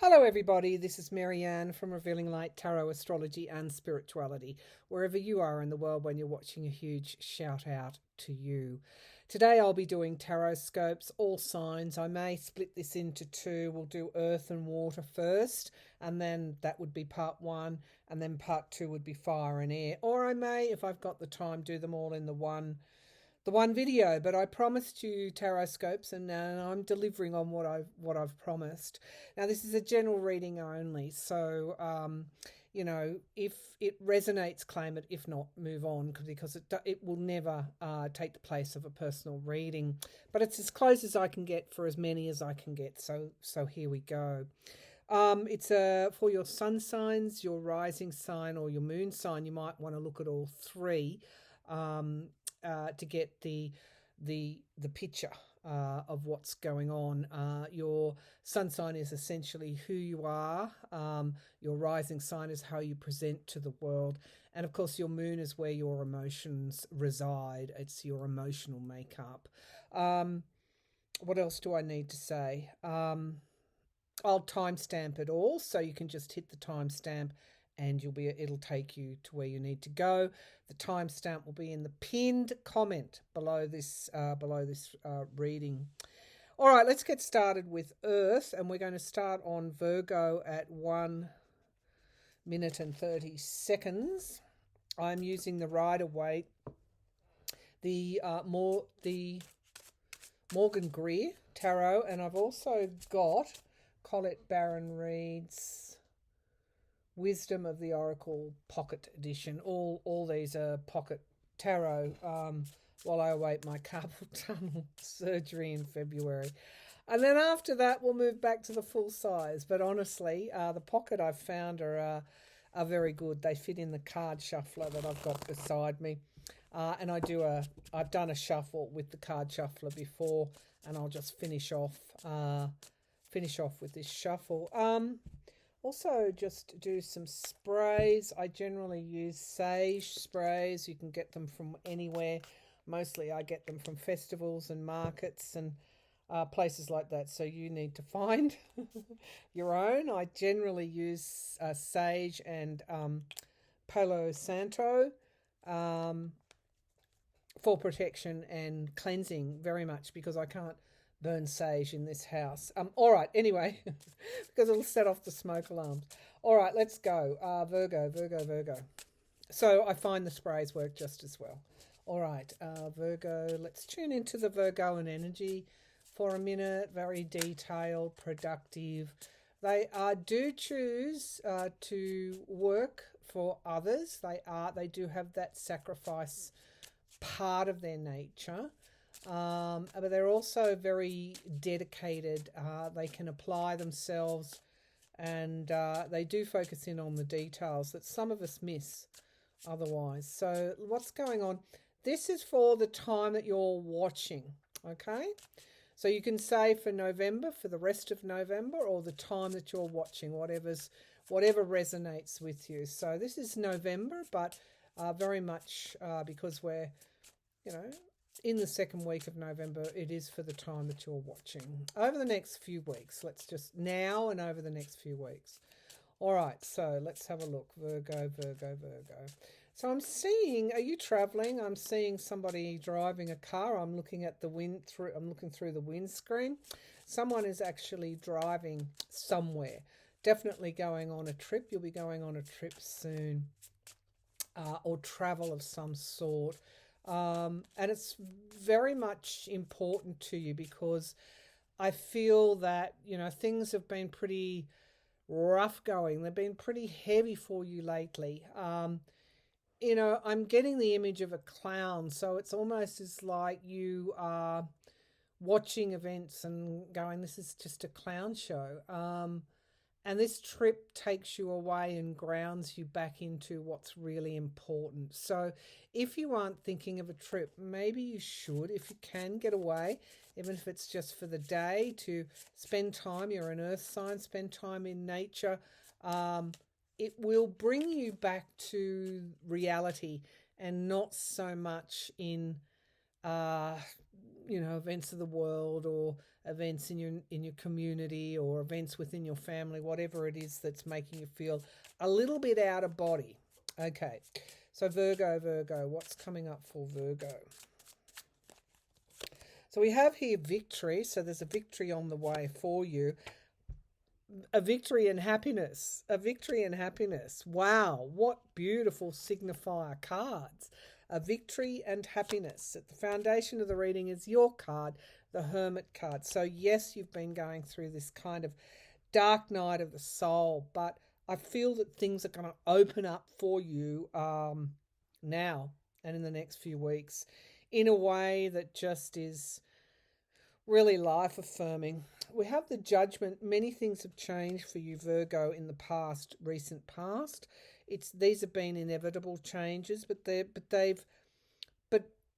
Hello everybody, this is Maryann from Revealing Light Tarot, Astrology and Spirituality. Wherever you are in the world when you're watching, a huge shout out to you. Today I'll be doing Tarotscopes, all signs. I may split this into two. We'll do earth and water first, and then that would be part one, and then part two would be fire and air. Or I may, if I've got the time, do them all in the one video, but I promised you Tarotscopes, and I'm delivering on what I've promised. Now this is a general reading only, so if it resonates, claim it. If not, move on, because it will never take the place of a personal reading. But it's as close as I can get for as many as I can get. So here we go. It's for your sun signs, your rising sign, or your moon sign. You might want to look at all three. To get the picture of what's going on. Your sun sign is essentially who you are. Your rising sign is how you present to the world. And of course, your moon is where your emotions reside. It's your emotional makeup. What else do I need to say? I'll timestamp it all, so you can just hit the timestamp and it'll take you to where you need to go. The timestamp will be in the pinned comment below this reading. All right, let's get started with Earth, and we're going to start on Virgo at 1 minute and 30 seconds. I'm using the Rider-Waite, the Morgan Greer Tarot, and I've also got Colette Baron Reid's Wisdom of the Oracle Pocket Edition. All these are pocket tarot while I await my carpal tunnel surgery in February. And then after that, we'll move back to the full size. But honestly, the pocket I've found are very good. They fit in the card shuffler that I've got beside me. And I've done a shuffle with the card shuffler before, and I'll just finish off with this shuffle. Also, just do some sprays. I generally use sage sprays. You can get them from anywhere. Mostly I get them from festivals and markets and places like that. So you need to find your own. I generally use sage and Palo Santo for protection and cleansing very much, because I can't burn sage in this house. All right, anyway, because it'll set off the smoke alarms. All right, let's go. Virgo. So I find the sprays work just as well. All right, Virgo, let's tune into the Virgoan energy for a minute. Very detailed, productive. They do choose to work for others. They do have that sacrifice part of their nature. But they're also very dedicated. They can apply themselves, and they do focus in on the details that some of us miss otherwise. So what's going on? This is for the time that you're watching, okay? So you can say for November, for the rest of November, or the time that you're watching, whatever resonates with you. So this is November, but very much because we're, in the second week of November, it is for the time that you're watching. Over the next few weeks, now and over the next few weeks. All right, so let's have a look. Virgo. So I'm seeing, are you traveling? I'm seeing somebody driving a car. I'm looking at I'm looking through the windscreen. Someone is actually driving somewhere. Definitely going on a trip. You'll be going on a trip soon, or travel of some sort. And it's very much important to you, because I feel that, things have been pretty rough going. They've been pretty heavy for you lately. I'm getting the image of a clown, so it's almost as like you are watching events and going, this is just a clown show. And this trip takes you away and grounds you back into what's really important. So if you aren't thinking of a trip, maybe you should, if you can, get away, even if it's just for the day, to spend time. You're an earth sign, spend time in nature. It will bring you back to reality, and not so much in events of the world, or events in your community, or events within your family, whatever it is that's making you feel a little bit out of body. Okay, so Virgo, what's coming up for Virgo? So we have here victory. So there's a victory on the way for you. A victory and happiness. A victory and happiness. Wow, what beautiful signifier cards. A victory and happiness. At the foundation of the reading is your card, the Hermit card. So yes, you've been going through this kind of dark night of the soul, but I feel that things are going to open up for you now and in the next few weeks in a way that just is really life-affirming. We have the Judgment. Many things have changed for you, Virgo, in the past, recent past. These have been inevitable changes, but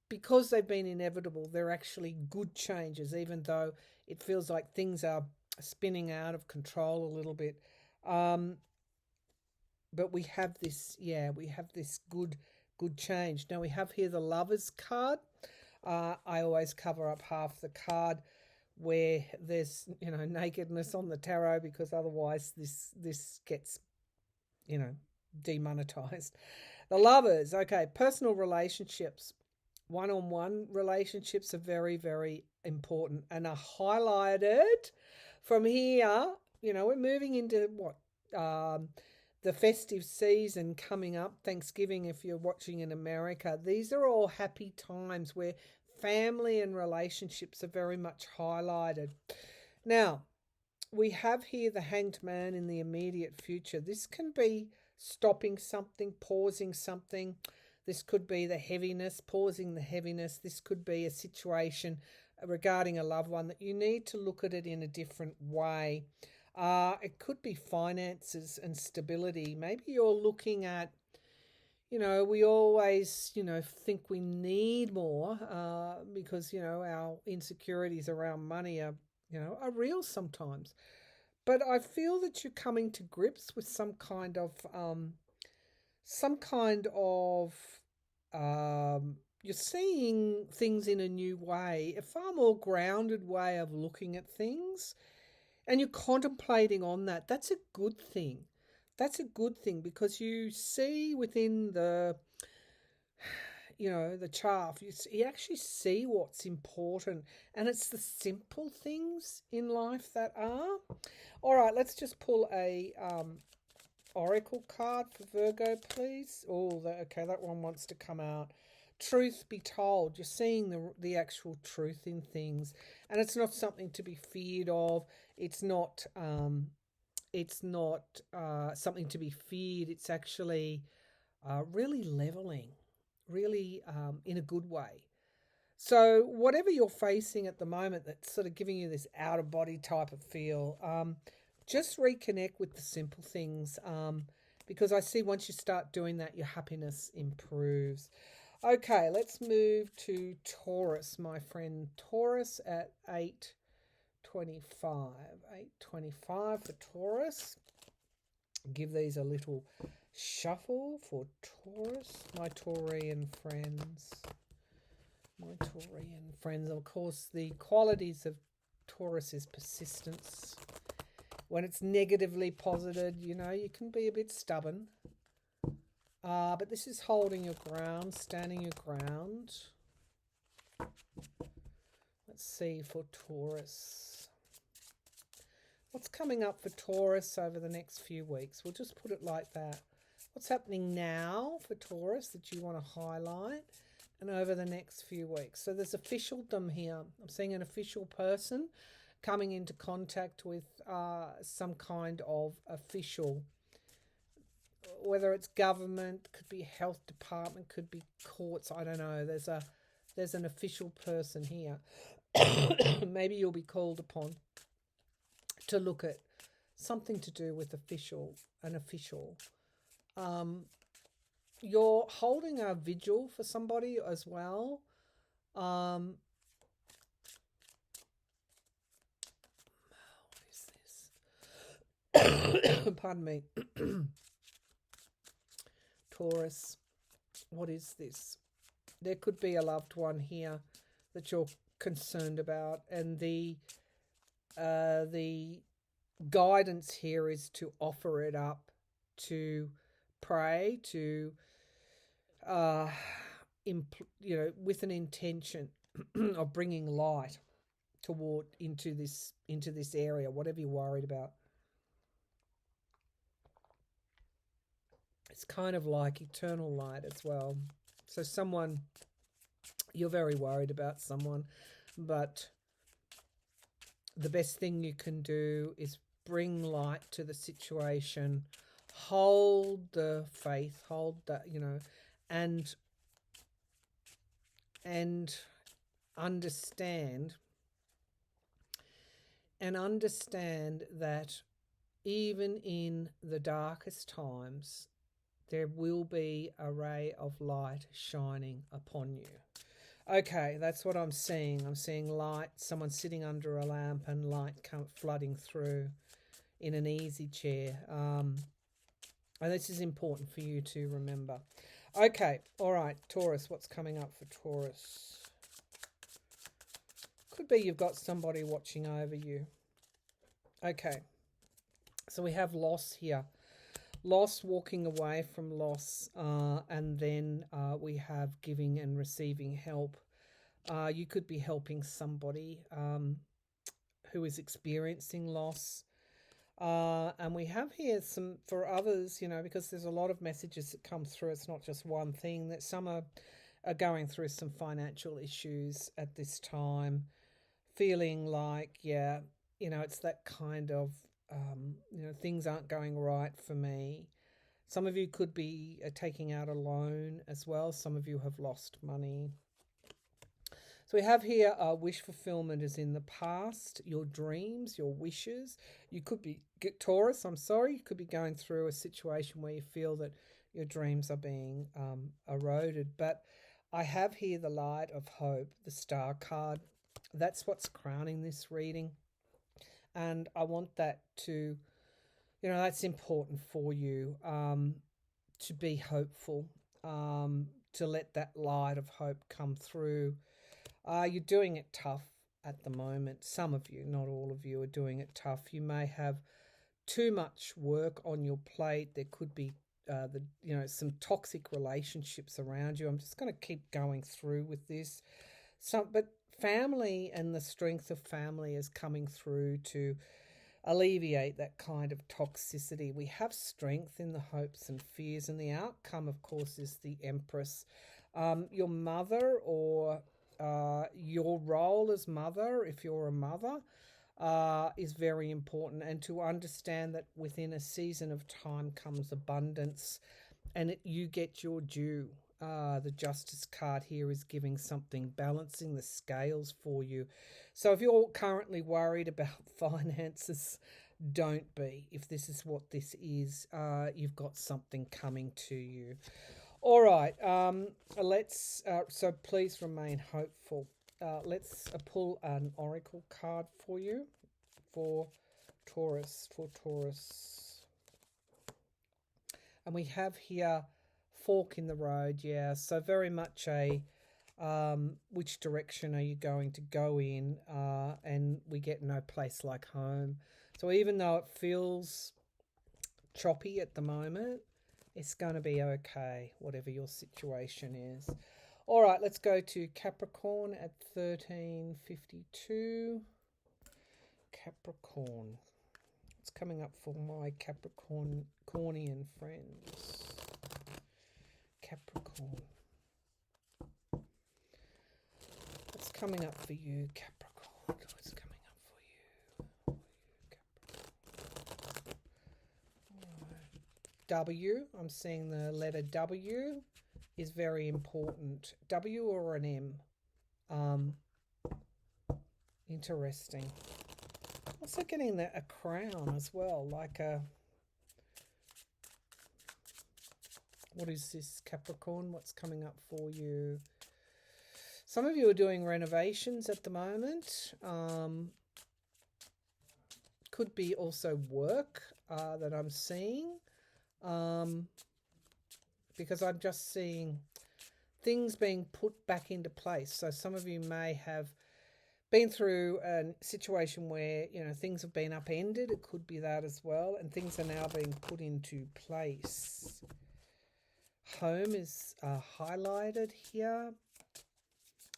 because they've been inevitable, they're actually good changes, even though it feels like things are spinning out of control a little bit. But we have this, good change. Now we have here the Lovers card. I always cover up half the card where there's, nakedness on the tarot, because otherwise this gets, demonetized. The Lovers, okay, personal relationships, one-on-one relationships are very, very important and are highlighted from here. We're moving into the festive season coming up, Thanksgiving if you're watching in America. These are all happy times where family and relationships are very much highlighted. Now, we have here the Hanged Man in the immediate future. This can be stopping something, pausing something. This could be the heaviness, pausing the heaviness. This could be a situation regarding a loved one that you need to look at it in a different way. It could be finances and stability. Maybe you're looking at, we always, think we need more because, our insecurities around money are real sometimes. But I feel that you're coming to grips with some kind of, you're seeing things in a new way, a far more grounded way of looking at things. And you're contemplating on that. That's a good thing. That's a good thing, because you see within the, the chaff, you actually see what's important. And it's the simple things in life that are. All right, let's just pull a oracle card for Virgo, please. Oh, okay, that one wants to come out. Truth be told, you're seeing the actual truth in things, and it's not something to be feared of. It's not something to be feared. It's actually really leveling, really in a good way. So whatever you're facing at the moment that's sort of giving you this out-of-body type of feel, just reconnect with the simple things, because I see once you start doing that, your happiness improves. Okay, let's move to Taurus, my friend. Taurus at 8:25. 8:25 for Taurus. Give these a little shuffle for Taurus, my Taurian friends. My Taurian friends. Of course, the qualities of Taurus is persistence. When it's negatively posited, you can be a bit stubborn. But this is holding your ground, standing your ground. Let's see for Taurus. What's coming up for Taurus over the next few weeks? We'll just put it like that. What's happening now for Taurus that you want to highlight, and over the next few weeks? So there's officialdom here. I'm seeing an official person coming into contact with some kind of official, whether it's government, could be health department, could be courts, I don't know. There's an official person here. Maybe you'll be called upon to look at something to do with an official. You're holding a vigil for somebody as well. What is this? Pardon me. Taurus, what is this? There could be a loved one here that you're concerned about, and the guidance here is to offer it up, to pray, to with an intention of bringing light toward into this area, whatever you're worried about. It's kind of like eternal light as well. So someone, you're very worried about someone, but the best thing you can do is bring light to the situation, hold the faith, hold that, and understand that even in the darkest times, there will be a ray of light shining upon you. Okay, that's what I'm seeing. I'm seeing light, someone sitting under a lamp and light flooding through in an easy chair. And this is important for you to remember. Okay, all right, Taurus, what's coming up for Taurus? Could be you've got somebody watching over you. Okay, so we have loss here. Loss, walking away from loss, and then we have giving and receiving help. You could be helping somebody who is experiencing loss. And we have here some, for others, because there's a lot of messages that come through. It's not just one thing, that some are going through some financial issues at this time, feeling like, it's that kind of, things aren't going right for me. Some of you could be taking out a loan as well. Some of you have lost money. So we have here wish fulfillment is in the past, your dreams, your wishes. You could be, Taurus, you could be going through a situation where you feel that your dreams are being eroded. But I have here the light of hope, the star card. That's what's crowning this reading. And I want that to, that's important for you, to be hopeful, to let that light of hope come through. You're doing it tough at the moment. Some of you, not all of you, are doing it tough. You may have too much work on your plate. There could be some toxic relationships around you. I'm just going to keep going through with this. But family and the strength of family is coming through to alleviate that kind of toxicity. We have strength in the hopes and fears, and the outcome, of course, is the Empress. Your mother, or your role as mother, if you're a mother, is very important, and to understand that within a season of time comes abundance, and you get your due. The Justice card here is giving something, balancing the scales for you. So if you're currently worried about finances, don't be. If this is what this is, you've got something coming to you. All right, so please remain hopeful. Let's pull an oracle card for you for Taurus. And we have here fork in the road, so very much a which direction are you going to go in, and we get no place like home. So even though it feels choppy at the moment, it's going to be okay, whatever your situation is. All right, let's go to Capricorn at 1352. Capricorn. What's coming up for my Capricornian friends? Capricorn. What's coming up for you, Capricorn? What's coming up for you, Capricorn? Right. W, I'm seeing the letter W is very important. W or an M. Interesting. Also getting a crown as well, like a... What is this, Capricorn? What's coming up for you? Some of you are doing renovations at the moment. Could be also work that I'm seeing. Because I'm just seeing things being put back into place. So some of you may have been through a situation where, you know, things have been upended. It could be that as well. And things are now being put into place. Home is highlighted here.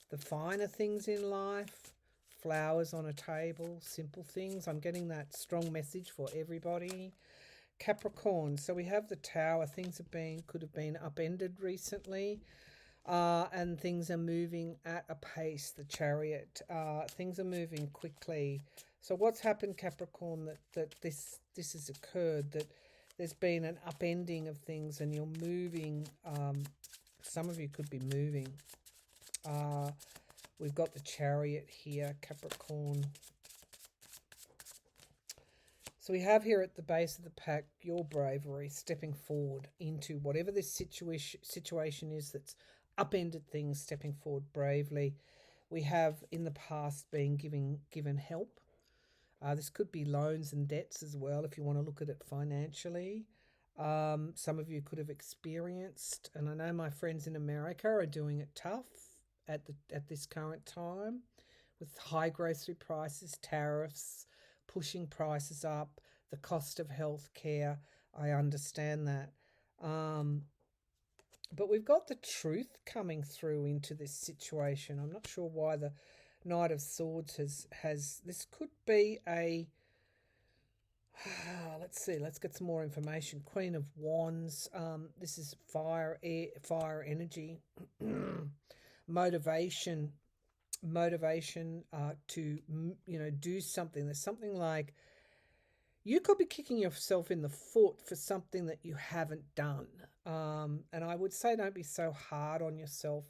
The finer things in life. Flowers on a table. Simple things. I'm getting that strong message for everybody. Capricorn. So we have the Tower. Things could have been upended recently. And things are moving at a pace. The Chariot. Things are moving quickly. So what's happened, Capricorn, that this has occurred, that there's been an upending of things and you're moving. Some of you could be moving. We've got the Chariot here, Capricorn. So we have here at the base of the pack your bravery, stepping forward into whatever this situation is that's upended things, stepping forward bravely. We have in the past been given help. This could be loans and debts as well if you want to look at it financially. Some of you could have experienced, and I know my friends in America are doing it tough at this current time with high grocery prices, tariffs, pushing prices up, the cost of healthcare. I understand that. But we've got the Truth coming through into this situation. I'm not sure why the Knight of Swords has this could be a let's see, let's get some more information. Queen of Wands. This is fire energy. motivation to, you know, do something. There's something like you could be kicking yourself in the foot for something that you haven't done. And I would say don't be so hard on yourself.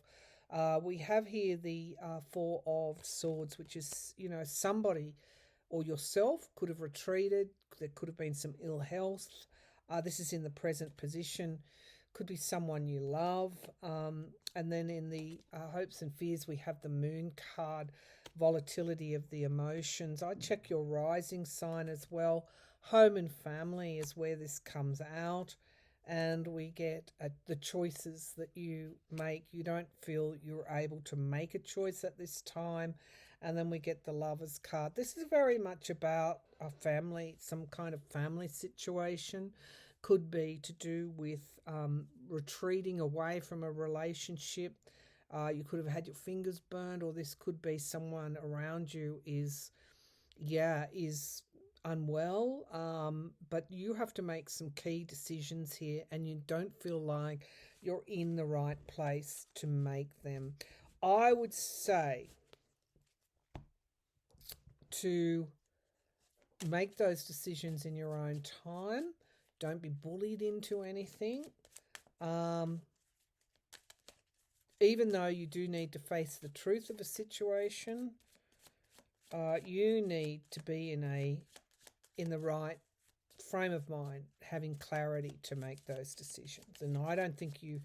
We have here the Four of Swords, which is, you know, somebody or yourself could have retreated. There could have been some ill health. This is in the present position. Could be someone you love. And then in the hopes and fears, we have the Moon card, volatility of the emotions. I check your rising sign as well. Home and family is where this comes out. And we get the choices that you make. You don't feel you're able to make a choice at this time. And then we get the Lovers card. This is very much about a family, some kind of family situation. Could be to do with retreating away from a relationship. You could have had your fingers burned, or this could be someone around you is unwell. But you have to make some key decisions here, and you don't feel like you're in the right place to make them. I would say to make those decisions in your own time. Don't be bullied into anything. Even though you do need to face the truth of a situation, you need to be in the right frame of mind, having clarity to make those decisions. And I don't think you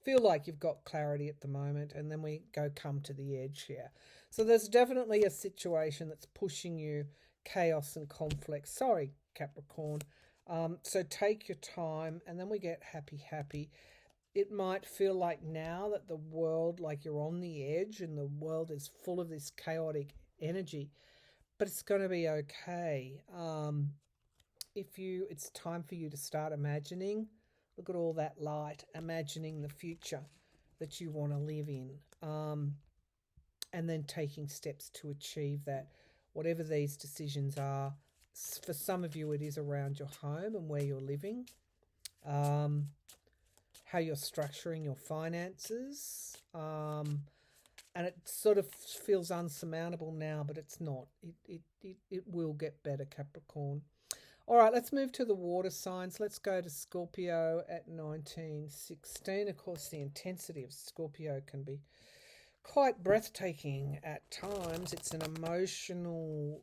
feel like you've got clarity at the moment, and then we come to the edge here. So there's definitely a situation that's pushing you chaos and conflict. Sorry, Capricorn. So take your time, and then we get happy. It might feel like now that the world, like you're on the edge and the world is full of this chaotic energy, but it's going to be okay. It's time for you to start imagining. Look at all that light, imagining the future that you want to live in, and then taking steps to achieve that. Whatever these decisions are, for some of you it is around your home and where you're living, how you're structuring your finances, and it sort of feels unsurmountable now, but it's not. It will get better, Capricorn. All right, let's move to the water signs. Let's go to Scorpio at 1916. Of course, the intensity of Scorpio can be quite breathtaking at times. It's an emotional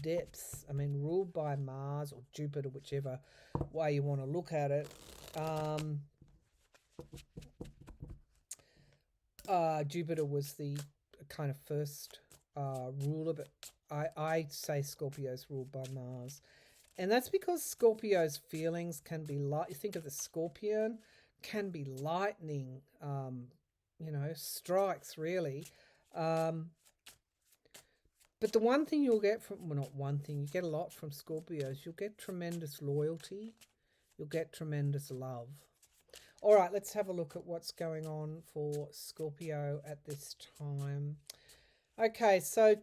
depth. I mean, ruled by Mars or Jupiter, whichever way you want to look at it. Jupiter was the kind of first ruler, but I say Scorpio's ruled by Mars. And that's because Scorpio's feelings can be light. You think of the scorpion, can be lightning, strikes really. But the one thing you'll get from, well, not one thing, you get a lot from Scorpios. You'll get tremendous loyalty. You'll get tremendous love. All right, let's have a look at what's going on for Scorpio at this time. Okay, so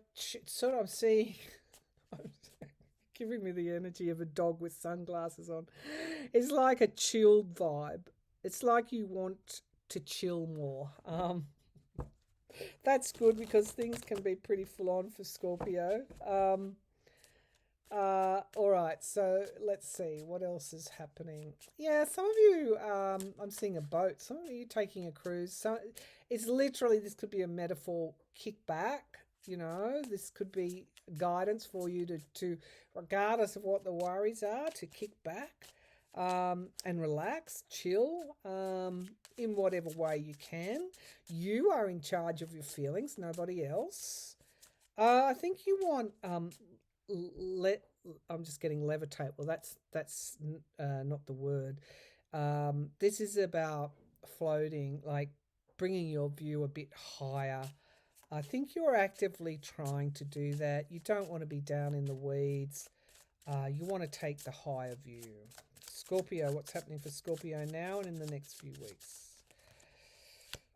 sort of I'm seeing, giving me the energy of a dog with sunglasses on. It's like a chilled vibe. It's like you want to chill more. That's good because things can be pretty full on for Scorpio. All right, so let's see what else is happening. Yeah, some of you, I'm seeing a boat. Some of you taking a cruise. So it's literally, this could be a metaphor, kick back. You know, this could be guidance for you to regardless of what the worries are, to kick back and relax, chill in whatever way you can. You are in charge of your feelings, nobody else. I think you want I'm just getting levitate. Well, that's not the word. This is about floating, like bringing your view a bit higher. I think you're actively trying to do that. You don't want to be down in the weeds. You want to take the higher view. Scorpio, what's happening for Scorpio now and in the next few weeks?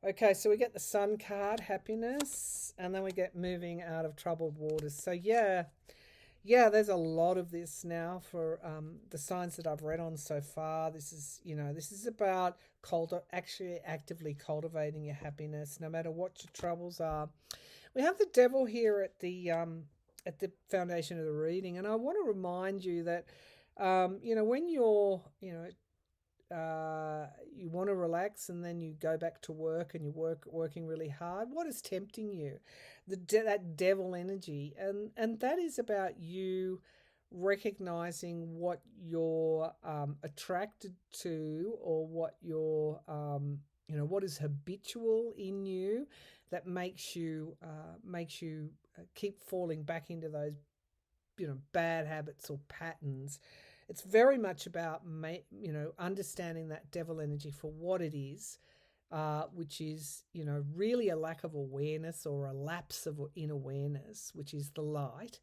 Okay, so we get the Sun card, happiness, and then we get moving out of troubled waters. So yeah, there's a lot of this now for the signs that I've read on so far. This is about actually actively cultivating your happiness, no matter what your troubles are. We have the Devil here at the foundation of the reading, and I want to remind you that when you're you want to relax and then you go back to work and you're working really hard, what is tempting you? That devil energy, and that is about you recognizing what you're attracted to, or what you're what is habitual in you that makes you keep falling back into those bad habits or patterns. It's very much about understanding that devil energy for what it is, which is really a lack of awareness or a lapse of in awareness, which is the light,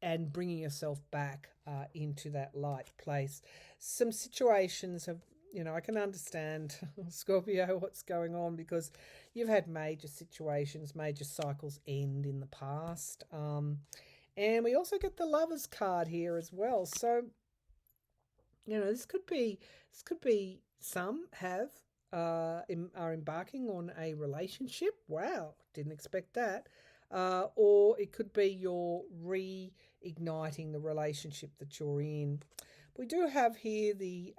and bringing yourself back into that light place. Some situations have, I can understand, Scorpio, what's going on, because you've had major situations, major cycles end in the past. And we also get the Lovers card here as well. So, this could be some are embarking on a relationship. Wow, didn't expect that. Or it could be you're reigniting the relationship that you're in. We do have here the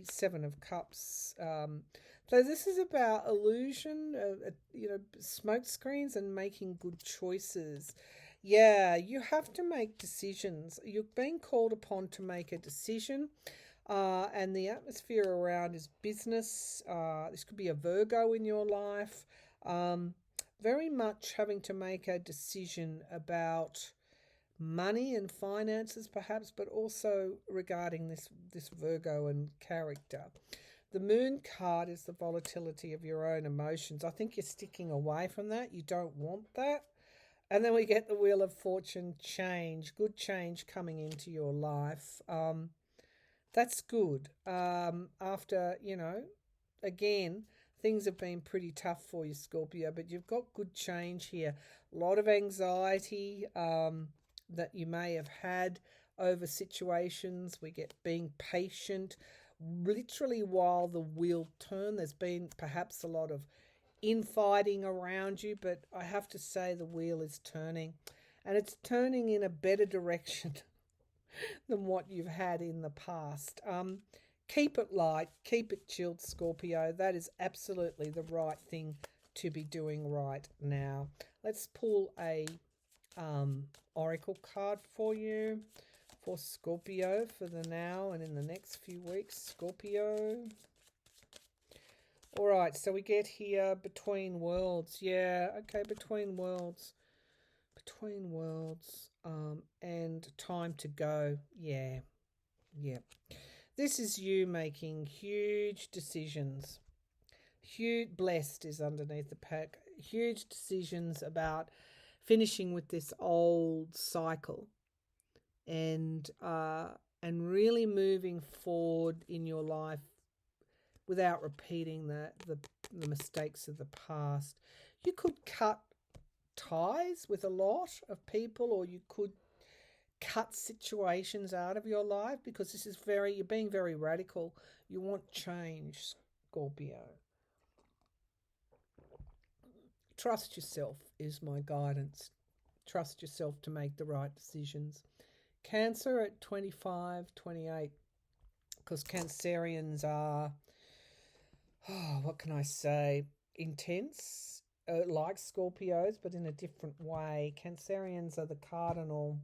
Seven of Cups. So this is about illusion, smoke screens and making good choices. Yeah, you have to make decisions. You're being called upon to make a decision, and the atmosphere around is business. This could be a Virgo in your life. Very much having to make a decision about money and finances, perhaps, but also regarding this Virgo and character. The Moon card is the volatility of your own emotions. I think you're sticking away from that. You don't want that. And then we get the Wheel of Fortune, change, good change coming into your life. That's good. After, again, things have been pretty tough for you, Scorpio, but you've got good change here. A lot of anxiety that you may have had over situations. We get being patient, literally while the wheel turns. There's been perhaps a lot of infighting around you, but I have to say the wheel is turning, and it's turning in a better direction than what you've had in the past. Keep it light, keep it chilled, Scorpio. That is absolutely the right thing to be doing right now. Let's pull a oracle card for you for Scorpio for the now and in the next few weeks, Scorpio. All right, so we get here between worlds. Yeah, okay, between worlds, and time to go. Yeah. This is you making huge decisions. Blessed is underneath the pack. Huge decisions about finishing with this old cycle and really moving forward in your life without repeating the mistakes of the past. You could cut ties with a lot of people, or you could cut situations out of your life, because this is you're being very radical. You want change, Scorpio. Trust yourself is my guidance. Trust yourself to make the right decisions. Cancer at 25, 28, because Cancerians are, what can I say, intense, like Scorpios, but in a different way. Cancerians are the cardinal,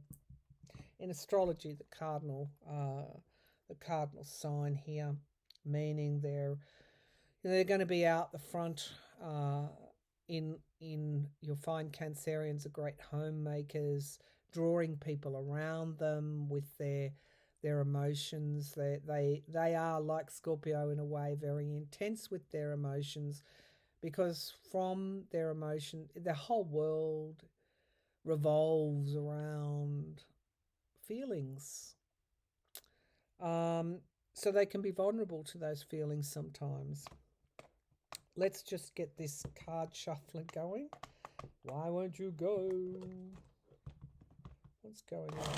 in astrology, the cardinal sign here, meaning they're going to be out the front. You'll find Cancerians are great homemakers, drawing people around them with their emotions. They are like Scorpio in a way, very intense with their emotions, because from their emotion, the whole world revolves around feelings. So they can be vulnerable to those feelings sometimes. Let's just get this card shuffling going. Why won't you go? What's going on?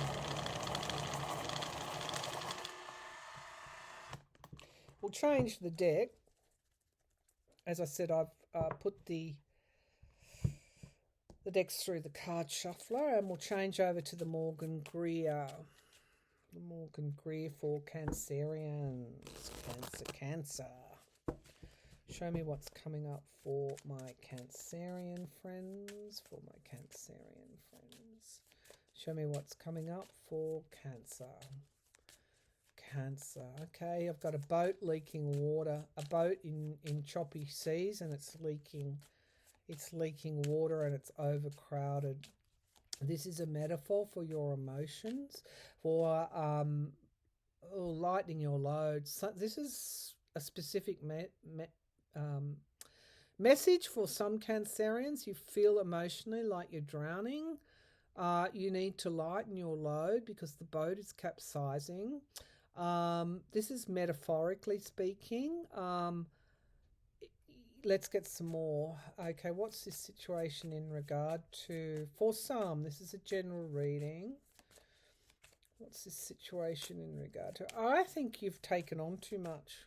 We'll change the deck. As I said, I've put the decks through the card shuffler, and we'll change over to the Morgan Greer. The Morgan Greer for Cancerians. Cancer. Show me what's coming up for my Cancerian friends. Show me what's coming up for Cancer. Okay, I've got a boat leaking water. A boat in choppy seas, and it's leaking water, and it's overcrowded. This is a metaphor for your emotions, for lightening your load. So this is a specific message for some Cancerians. You feel emotionally like you're drowning. You need to lighten your load because the boat is capsizing. This is metaphorically speaking. Let's get some more. Okay, what's this situation in regard to? For some, this is a general reading. What's this situation in regard to? I think you've taken on too much.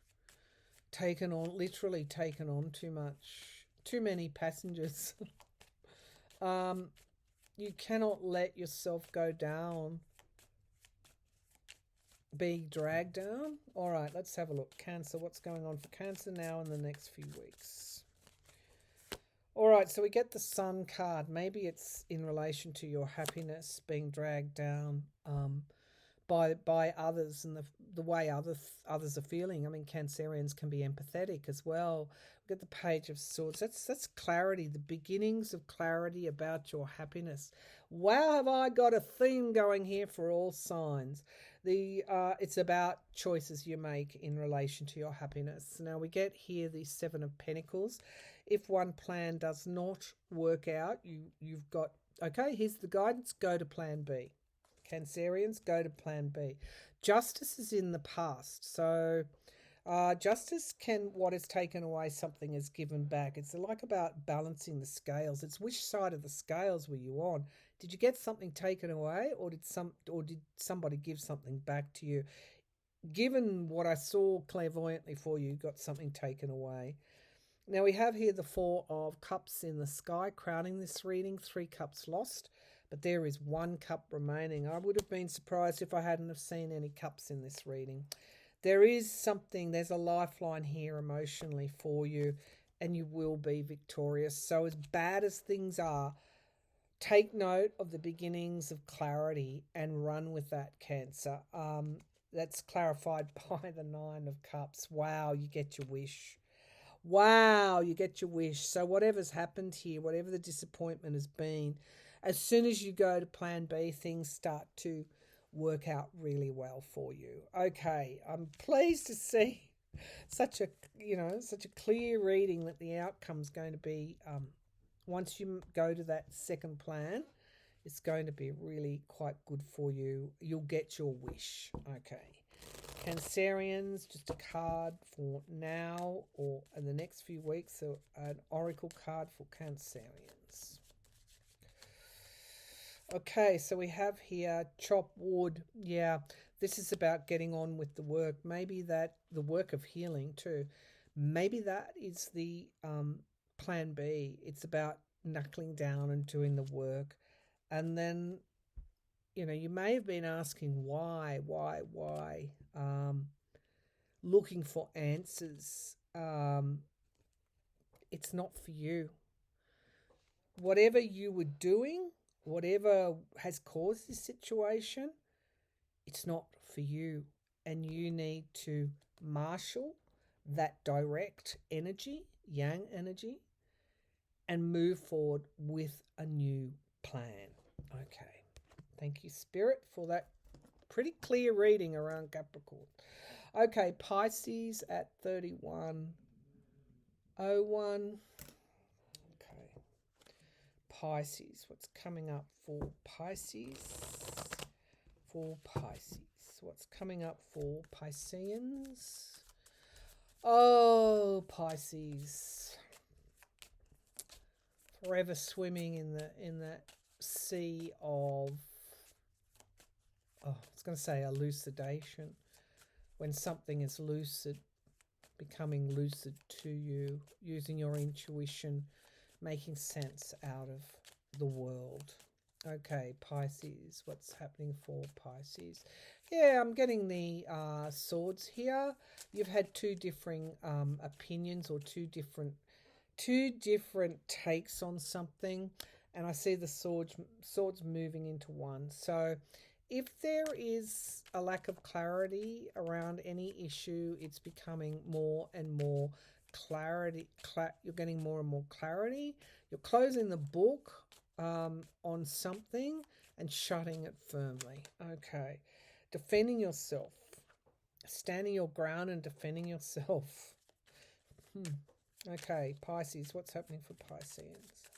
Literally taken on too much. Too many passengers. You cannot let yourself go down. Be dragged down. All right, let's have a look. Cancer, what's going on for Cancer now in the next few weeks? All right, so we get the Sun card. Maybe it's in relation to your happiness being dragged down by others and the way others are feeling. I mean, Cancerians can be empathetic as well. We get the Page of Swords. That's clarity, the beginnings of clarity about your happiness. Wow, have I got a theme going here for all signs. It's about choices you make in relation to your happiness. Now we get here the Seven of Pentacles. If one plan does not work out, you've got, okay, here's the guidance, go to plan B. Cancerians, go to plan B. Justice is in the past. So justice what is taken away, something is given back. It's like about balancing the scales. It's which side of the scales were you on? Did you get something taken away, or did somebody give something back to you? Given what I saw clairvoyantly for you, got something taken away. Now we have here the Four of Cups in the sky, crowning this reading. 3 cups lost, but there is 1 cup remaining. I would have been surprised if I hadn't have seen any cups in this reading. There's a lifeline here emotionally for you, and you will be victorious. So as bad as things are, take note of the beginnings of clarity and run with that, Cancer. That's clarified by the 9 of Cups. Wow, you get your wish. Wow, you get your wish. So whatever's happened here, whatever the disappointment has been, as soon as you go to plan B, things start to work out really well for you. Okay, I'm pleased to see such a clear reading that the outcome's going to be once you go to that second plan, it's going to be really quite good for you. You'll get your wish. Okay. Cancerians, just a card for now or in the next few weeks. So an oracle card for Cancerians. Okay, so we have here chop wood. Yeah, this is about getting on with the work. Maybe that the work of healing too. Maybe that is the plan B. It's about knuckling down and doing the work. And then, you know, you may have been asking why, looking for answers. It's not for you. Whatever you were doing, whatever has caused this situation, it's not for you. And you need to marshal that direct energy, yang energy, and move forward with a new plan. Okay. Thank you, Spirit, for that pretty clear reading around Capricorn. Okay, Pisces at 3101. Okay. Pisces, what's coming up for Pisces? What's coming up for Pisceans? Oh, Pisces. Forever swimming in that sea of, I was going to say elucidation. When something is lucid, becoming lucid to you, using your intuition, making sense out of the world. Okay, Pisces, what's happening for Pisces? Yeah, I'm getting the swords here. You've had two differing opinions or two different takes on something, and I see the swords moving into one. So if there is a lack of clarity around any issue, it's becoming more and more clarity. You're getting more and more clarity. You're closing the book on something and shutting it firmly. Okay. Defending yourself. Standing your ground and defending yourself. Okay, Pisces, what's happening for Pisceans?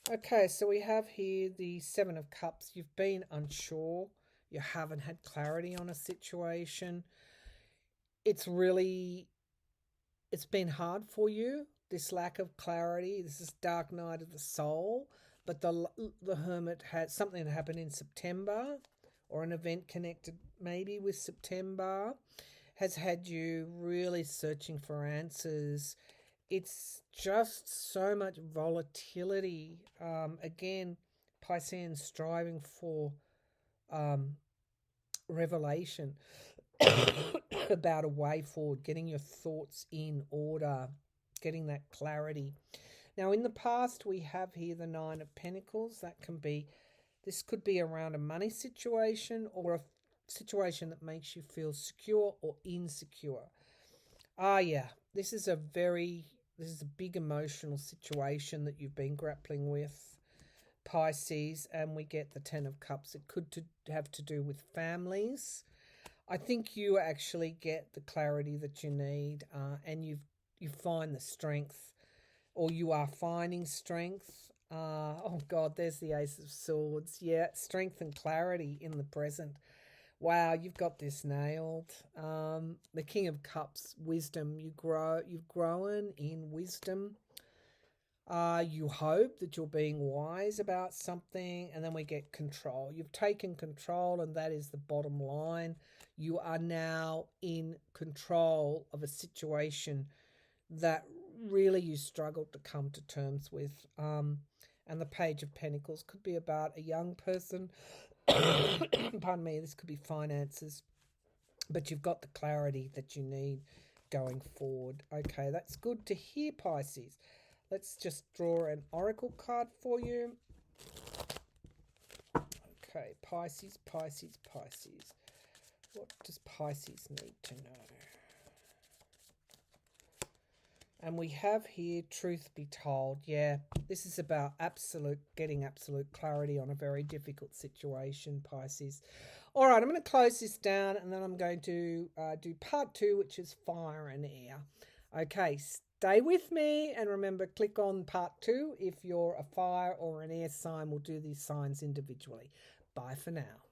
Okay, so we have here the Seven of Cups. You've been unsure. You haven't had clarity on a situation. It's been hard for you, this lack of clarity. This is dark night of the soul. But the Hermit had something that happened in September, or an event connected maybe with September, has had you really searching for answers. It's just so much volatility. Again, Pisceans striving for revelation about a way forward, getting your thoughts in order, getting that clarity. Now, in the past, we have here the Nine of Pentacles. This could be around a money situation or a situation that makes you feel secure or insecure. Yeah, this is a big emotional situation that you've been grappling with, Pisces, and we get the Ten of Cups. It could have to do with families. I think you actually get the clarity that you need, and you find the strength, or you are finding strength. Oh God, there's the Ace of Swords. Yeah, strength and clarity in the present. Wow, you've got this nailed. The King of Cups, wisdom. You've grown in wisdom. You hope that you're being wise about something, and then we get control. You've taken control, and that is the bottom line. You are now in control of a situation that really you struggled to come to terms with. And the Page of Pentacles could be about a young person. Pardon me, this could be finances. But you've got the clarity that you need going forward. Okay, that's good to hear, Pisces. Let's just draw an oracle card for you. Okay, Pisces. What does Pisces need to know? And we have here, truth be told. Yeah, this is about getting absolute clarity on a very difficult situation, Pisces. All right, I'm going to close this down, and then I'm going to do part 2, which is fire and air. Okay, stay with me, and remember, click on part 2 if you're a fire or an air sign. We'll do these signs individually. Bye for now.